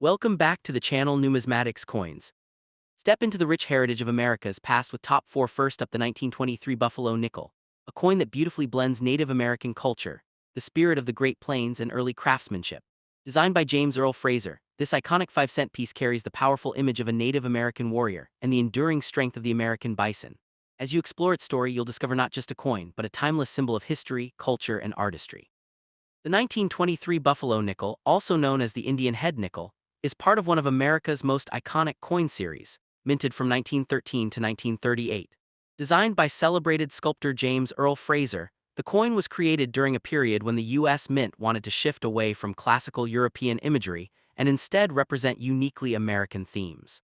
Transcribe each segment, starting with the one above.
Welcome back to the channel Numismatics Coins. Step into the rich heritage of America's past with top 4. First up, the 1923 Buffalo Nickel, a coin that beautifully blends Native American culture, the spirit of the Great Plains, and early craftsmanship. Designed by James Earl Fraser, this iconic 5-cent piece carries the powerful image of a Native American warrior and the enduring strength of the American bison. As you explore its story, you'll discover not just a coin, but a timeless symbol of history, culture, and artistry. The 1923 Buffalo Nickel, also known as the Indian Head Nickel, is part of one of America's most iconic coin series, minted from 1913 to 1938. Designed by celebrated sculptor James Earl Fraser, the coin was created during a period when the U.S. Mint wanted to shift away from classical European imagery and instead represent uniquely American themes.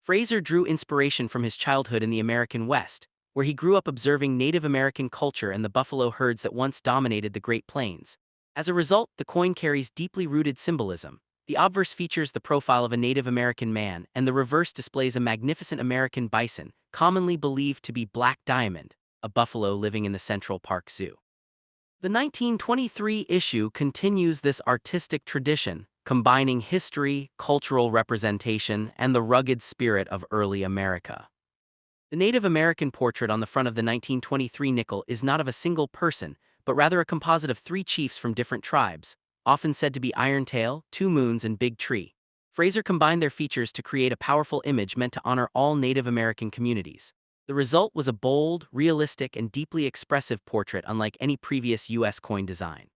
Fraser drew inspiration from his childhood in the American West, where he grew up observing Native American culture and the buffalo herds that once dominated the Great Plains. As a result, the coin carries deeply rooted symbolism. The obverse features the profile of a Native American man, and the reverse displays a magnificent American bison, commonly believed to be Black Diamond, a buffalo living in the Central Park Zoo. The 1923 issue continues this artistic tradition, combining history, cultural representation, and the rugged spirit of early America. The Native American portrait on the front of the 1923 nickel is not of a single person, but rather a composite of 3 chiefs from different tribes, often said to be Iron Tail, Two Moons, and Big Tree. Fraser combined their features to create a powerful image meant to honor all Native American communities. The result was a bold, realistic, and deeply expressive portrait unlike any previous U.S. coin design.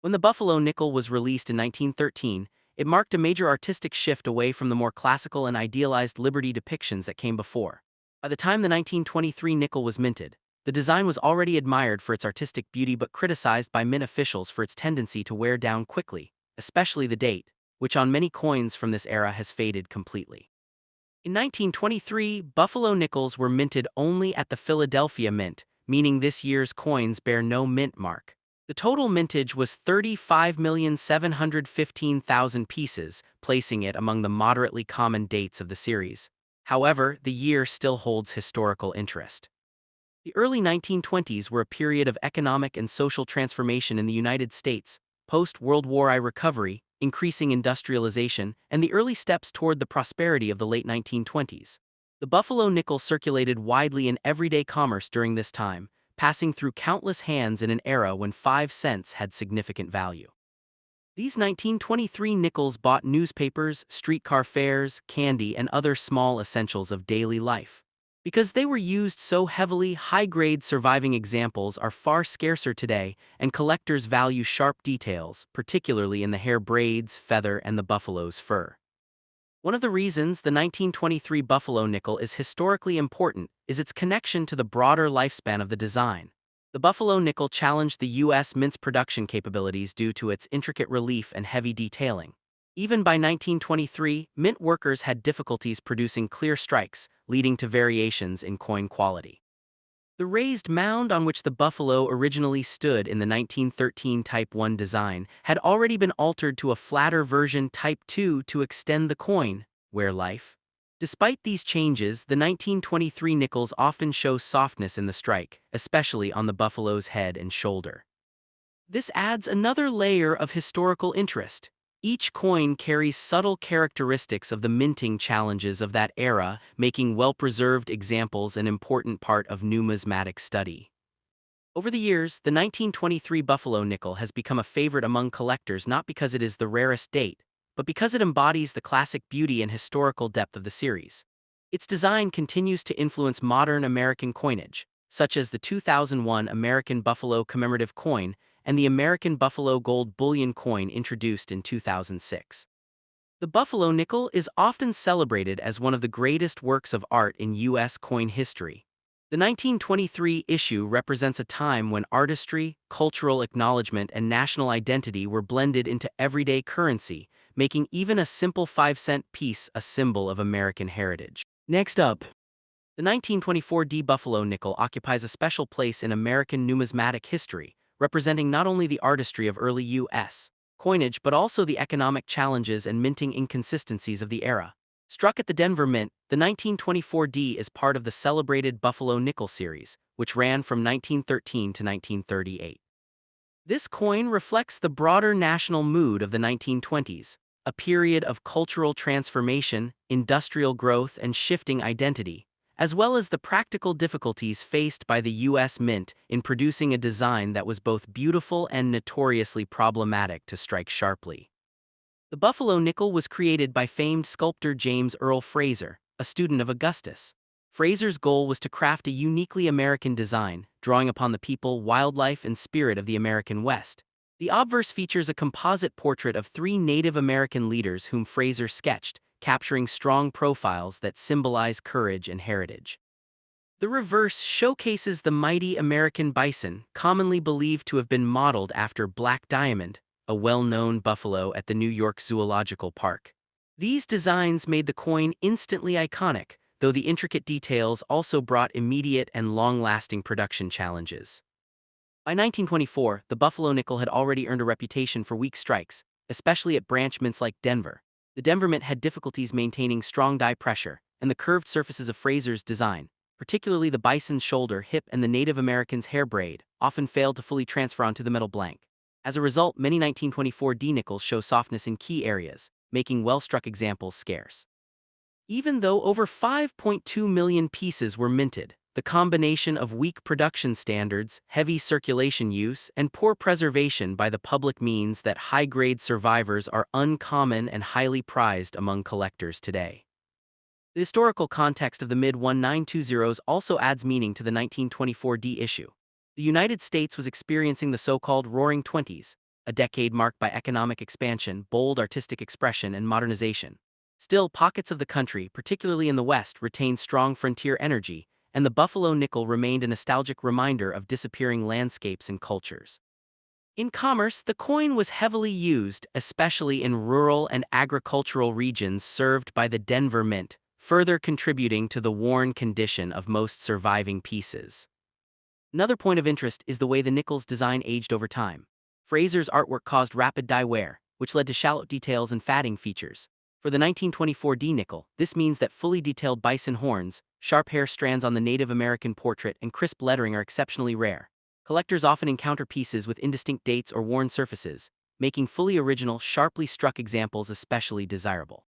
When the Buffalo Nickel was released in 1913, it marked a major artistic shift away from the more classical and idealized Liberty depictions that came before. By the time the 1923 nickel was minted, the design was already admired for its artistic beauty but criticized by mint officials for its tendency to wear down quickly, especially the date, which on many coins from this era has faded completely. In 1923, Buffalo nickels were minted only at the Philadelphia Mint, meaning this year's coins bear no mint mark. The total mintage was 35,715,000 pieces, placing it among the moderately common dates of the series. However, the year still holds historical interest. The early 1920s were a period of economic and social transformation in the United States, post-World War I recovery, increasing industrialization, and the early steps toward the prosperity of the late 1920s. The Buffalo nickel circulated widely in everyday commerce during this time, passing through countless hands in an era when 5 cents had significant value. These 1923 nickels bought newspapers, streetcar fares, candy, and other small essentials of daily life. Because they were used so heavily, high-grade surviving examples are far scarcer today, and collectors value sharp details, particularly in the hair braids, feather, and the buffalo's fur. One of the reasons the 1923 Buffalo nickel is historically important is its connection to the broader lifespan of the design. The Buffalo nickel challenged the U.S. Mint's production capabilities due to its intricate relief and heavy detailing. Even by 1923, mint workers had difficulties producing clear strikes, leading to variations in coin quality. The raised mound on which the buffalo originally stood in the 1913 Type 1 design had already been altered to a flatter version Type 2 to extend the coin, wear life. Despite these changes, the 1923 nickels often show softness in the strike, especially on the buffalo's head and shoulder. This adds another layer of historical interest. Each coin carries subtle characteristics of the minting challenges of that era, making well-preserved examples an important part of numismatic study. Over the years, the 1923 Buffalo nickel has become a favorite among collectors not because it is the rarest date, but because it embodies the classic beauty and historical depth of the series. Its design continues to influence modern American coinage, such as the 2001 American Buffalo commemorative coin and the American Buffalo Gold Bullion coin introduced in 2006. The Buffalo nickel is often celebrated as one of the greatest works of art in U.S. coin history. The 1923 issue represents a time when artistry, cultural acknowledgement, and national identity were blended into everyday currency, making even a simple 5-cent piece a symbol of American heritage. Next up, the 1924 Buffalo nickel occupies a special place in American numismatic history, representing not only the artistry of early U.S. coinage but also the economic challenges and minting inconsistencies of the era. Struck at the Denver Mint, the 1924 D is part of the celebrated Buffalo Nickel series, which ran from 1913 to 1938. This coin reflects the broader national mood of the 1920s, a period of cultural transformation, industrial growth, and shifting identity, as well as the practical difficulties faced by the U.S. Mint in producing a design that was both beautiful and notoriously problematic to strike sharply. The Buffalo nickel was created by famed sculptor James Earl Fraser, a student of Augustus. Fraser's goal was to craft a uniquely American design, drawing upon the people, wildlife, and spirit of the American West. The obverse features a composite portrait of three Native American leaders whom Fraser sketched, capturing strong profiles that symbolize courage and heritage. The reverse showcases the mighty American bison, commonly believed to have been modeled after Black Diamond, a well-known buffalo at the New York Zoological Park. These designs made the coin instantly iconic, though the intricate details also brought immediate and long-lasting production challenges. By 1924, the Buffalo nickel had already earned a reputation for weak strikes, especially at branch mints like Denver. The Denver mint had difficulties maintaining strong die pressure, and the curved surfaces of Fraser's design, particularly the bison's shoulder, hip, and the Native American's hair braid, often failed to fully transfer onto the metal blank. As a result, many 1924 D nickels show softness in key areas, making well-struck examples scarce. Even though over 5.2 million pieces were minted, the combination of weak production standards, heavy circulation use, and poor preservation by the public means that high-grade survivors are uncommon and highly prized among collectors today. The historical context of the mid-1920s also adds meaning to the 1924 D issue. The United States was experiencing the so-called Roaring Twenties, a decade marked by economic expansion, bold artistic expression, and modernization. Still, pockets of the country, particularly in the West, retained strong frontier energy, and the Buffalo nickel remained a nostalgic reminder of disappearing landscapes and cultures. In commerce, the coin was heavily used, especially in rural and agricultural regions served by the Denver Mint, further contributing to the worn condition of most surviving pieces. Another point of interest is the way the nickel's design aged over time. Fraser's artwork caused rapid die wear, which led to shallow details and fading features. For the 1924 D nickel, this means that fully detailed bison horns, sharp hair strands on the Native American portrait, and crisp lettering are exceptionally rare. Collectors often encounter pieces with indistinct dates or worn surfaces, making fully original, sharply struck examples especially desirable.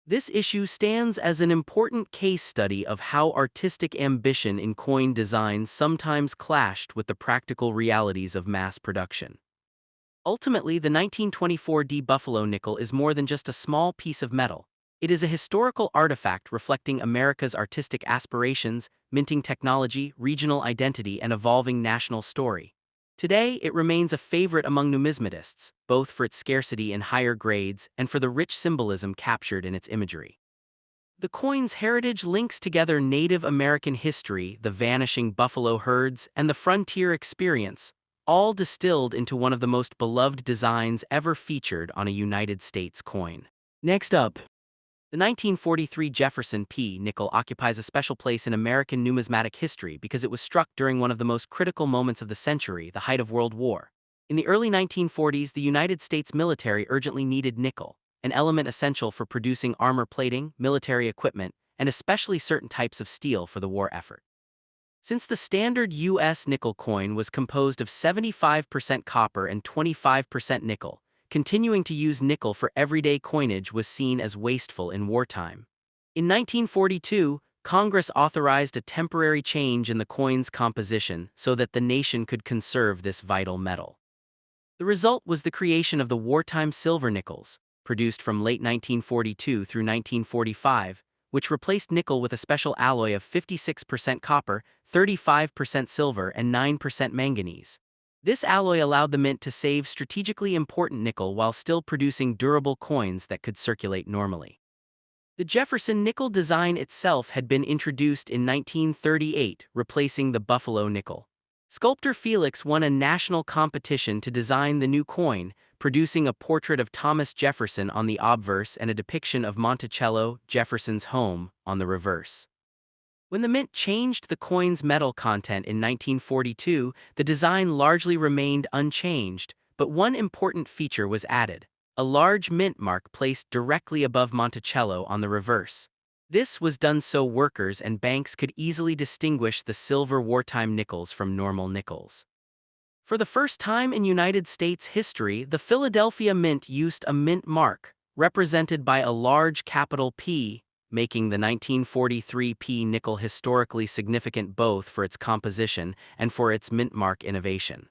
This issue stands as an important case study of how artistic ambition in coin design sometimes clashed with the practical realities of mass production. Ultimately, the 1924 D Buffalo nickel is more than just a small piece of metal. It is a historical artifact reflecting America's artistic aspirations, minting technology, regional identity, and evolving national story. Today, it remains a favorite among numismatists, both for its scarcity in higher grades and for the rich symbolism captured in its imagery. The coin's heritage links together Native American history, the vanishing buffalo herds, and the frontier experience, all distilled into one of the most beloved designs ever featured on a United States coin. Next up, the 1943 Jefferson P. nickel occupies a special place in American numismatic history because it was struck during one of the most critical moments of the century, the height of World War. In the early 1940s, the United States military urgently needed nickel, an element essential for producing armor plating, military equipment, and especially certain types of steel for the war effort. Since the standard U.S. nickel coin was composed of 75% copper and 25% nickel, continuing to use nickel for everyday coinage was seen as wasteful in wartime. In 1942, Congress authorized a temporary change in the coin's composition so that the nation could conserve this vital metal. The result was the creation of the wartime silver nickels, produced from late 1942 through 1945, which replaced nickel with a special alloy of 56% copper, 35% silver, and 9% manganese. This alloy allowed the mint to save strategically important nickel while still producing durable coins that could circulate normally. The Jefferson nickel design itself had been introduced in 1938, replacing the Buffalo nickel. Sculptor Felix won a national competition to design the new coin, producing a portrait of Thomas Jefferson on the obverse and a depiction of Monticello, Jefferson's home, on the reverse. When the mint changed the coin's metal content in 1942, the design largely remained unchanged, but one important feature was added: a large mint mark placed directly above Monticello on the reverse. This was done so workers and banks could easily distinguish the silver wartime nickels from normal nickels. For the first time in United States history, the Philadelphia Mint used a mint mark, represented by a large capital P, making the 1943 P nickel historically significant both for its composition and for its mint mark innovation.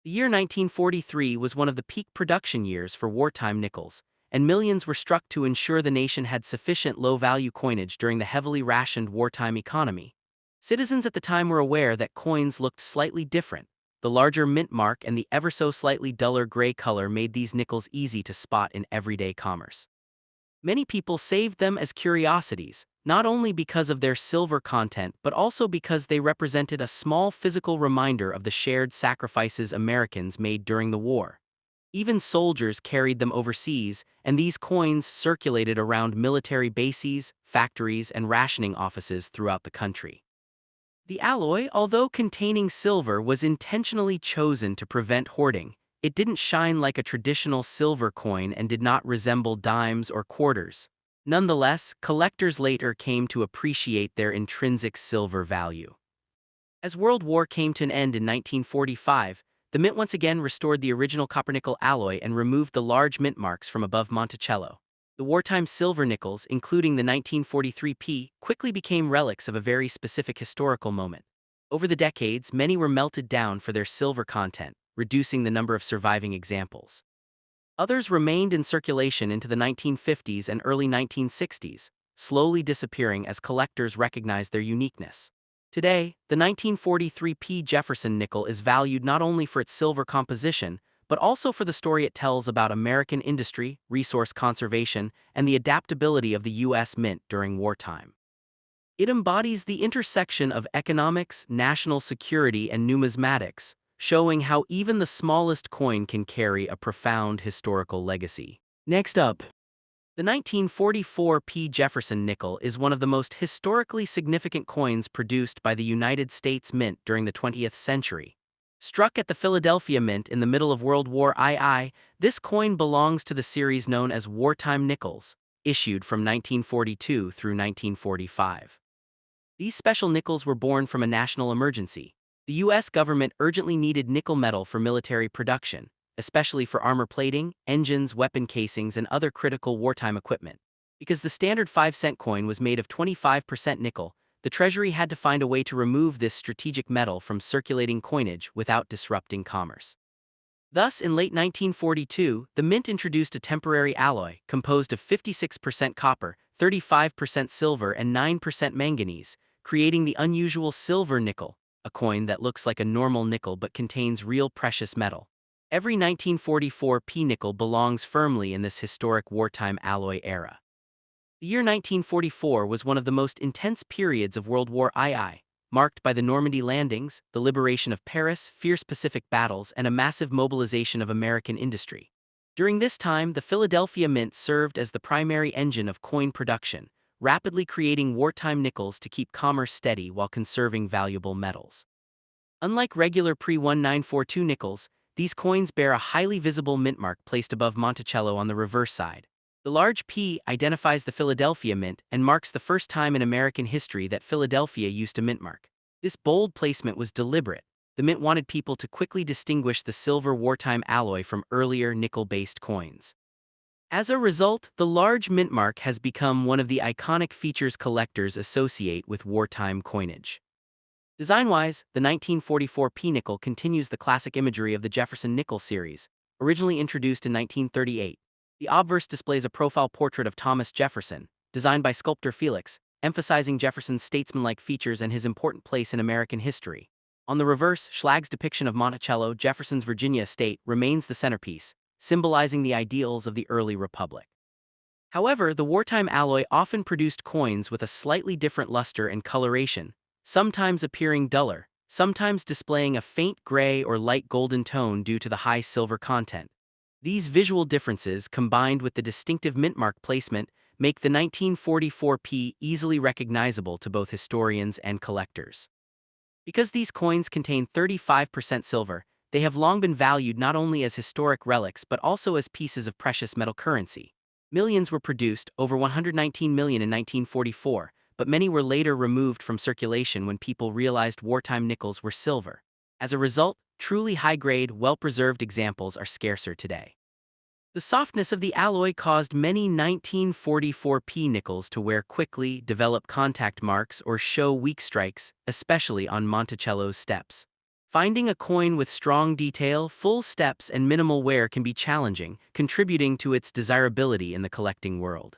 The year 1943 was one of the peak production years for wartime nickels, and millions were struck to ensure the nation had sufficient low-value coinage during the heavily rationed wartime economy. Citizens at the time were aware that coins looked slightly different. The larger mint mark and the ever-so-slightly duller gray color made these nickels easy to spot in everyday commerce. Many people saved them as curiosities, not only because of their silver content but also because they represented a small physical reminder of the shared sacrifices Americans made during the war. Even soldiers carried them overseas, and these coins circulated around military bases, factories, and rationing offices throughout the country. The alloy, although containing silver, was intentionally chosen to prevent hoarding. It didn't shine like a traditional silver coin and did not resemble dimes or quarters. Nonetheless, collectors later came to appreciate their intrinsic silver value. As World War came to an end in 1945, the mint once again restored the original copper-nickel alloy and removed the large mint marks from above Monticello. The wartime silver nickels, including the 1943 P, quickly became relics of a very specific historical moment. Over the decades, many were melted down for their silver content, reducing the number of surviving examples. Others remained in circulation into the 1950s and early 1960s, slowly disappearing as collectors recognized their uniqueness. Today, the 1943 P Jefferson nickel is valued not only for its silver composition, but also for the story it tells about American industry, resource conservation, and the adaptability of the U.S. Mint during wartime. It embodies the intersection of economics, national security, and numismatics, showing how even the smallest coin can carry a profound historical legacy. Next up, the 1944 P Jefferson nickel is one of the most historically significant coins produced by the United States Mint during the 20th century. Struck at the Philadelphia Mint in the middle of World War II, this coin belongs to the series known as wartime nickels, issued from 1942 through 1945. These special nickels were born from a national emergency. The U.S. government urgently needed nickel metal for military production, especially for armor plating, engines, weapon casings, and other critical wartime equipment. Because the standard 5-cent coin was made of 25% nickel, the Treasury had to find a way to remove this strategic metal from circulating coinage without disrupting commerce. Thus, in late 1942, the Mint introduced a temporary alloy composed of 56% copper, 35% silver, and 9% manganese, creating the unusual silver nickel, a coin that looks like a normal nickel but contains real precious metal. Every 1944 P nickel belongs firmly in this historic wartime alloy era. The year 1944 was one of the most intense periods of World War II, marked by the Normandy landings, the liberation of Paris, fierce Pacific battles, and a massive mobilization of American industry. During this time, the Philadelphia Mint served as the primary engine of coin production, rapidly creating wartime nickels to keep commerce steady while conserving valuable metals. Unlike regular pre-1942 nickels, these coins bear a highly visible mint mark placed above Monticello on the reverse side. The large P identifies the Philadelphia Mint and marks the first time in American history that Philadelphia used a mint mark. This bold placement was deliberate. The Mint wanted people to quickly distinguish the silver wartime alloy from earlier nickel-based coins. As a result, the large mint mark has become one of the iconic features collectors associate with wartime coinage. Design-wise, the 1944 P nickel continues the classic imagery of the Jefferson Nickel series, originally introduced in 1938. The obverse displays a profile portrait of Thomas Jefferson, designed by sculptor Felix, emphasizing Jefferson's statesmanlike features and his important place in American history. On the reverse, Schlag's depiction of Monticello, Jefferson's Virginia estate, remains the centerpiece, symbolizing the ideals of the early republic. However, the wartime alloy often produced coins with a slightly different luster and coloration, sometimes appearing duller, sometimes displaying a faint gray or light golden tone due to the high silver content. These visual differences, combined with the distinctive mint mark placement, make the 1944 P easily recognizable to both historians and collectors. Because these coins contain 35% silver, they have long been valued not only as historic relics but also as pieces of precious metal currency. Millions were produced, over 119 million in 1944, but many were later removed from circulation when people realized wartime nickels were silver. As a result, truly high-grade, well-preserved examples are scarcer today. The softness of the alloy caused many 1944p nickels to wear quickly, develop contact marks, or show weak strikes, especially on Monticello's steps. Finding a coin with strong detail, full steps, and minimal wear can be challenging, contributing to its desirability in the collecting world.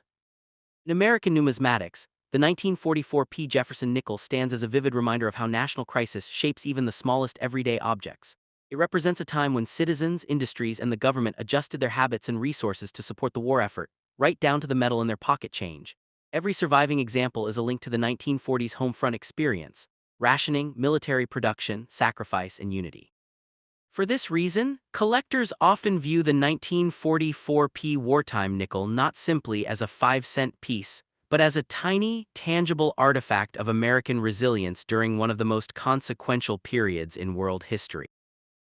In American numismatics, the 1944p Jefferson nickel stands as a vivid reminder of how national crisis shapes even the smallest everyday objects. It represents a time when citizens, industries, and the government adjusted their habits and resources to support the war effort, right down to the metal in their pocket change. Every surviving example is a link to the 1940s home front experience: rationing, military production, sacrifice, and unity. For this reason, collectors often view the 1944p wartime nickel not simply as a 5-cent piece, but as a tiny, tangible artifact of American resilience during one of the most consequential periods in world history.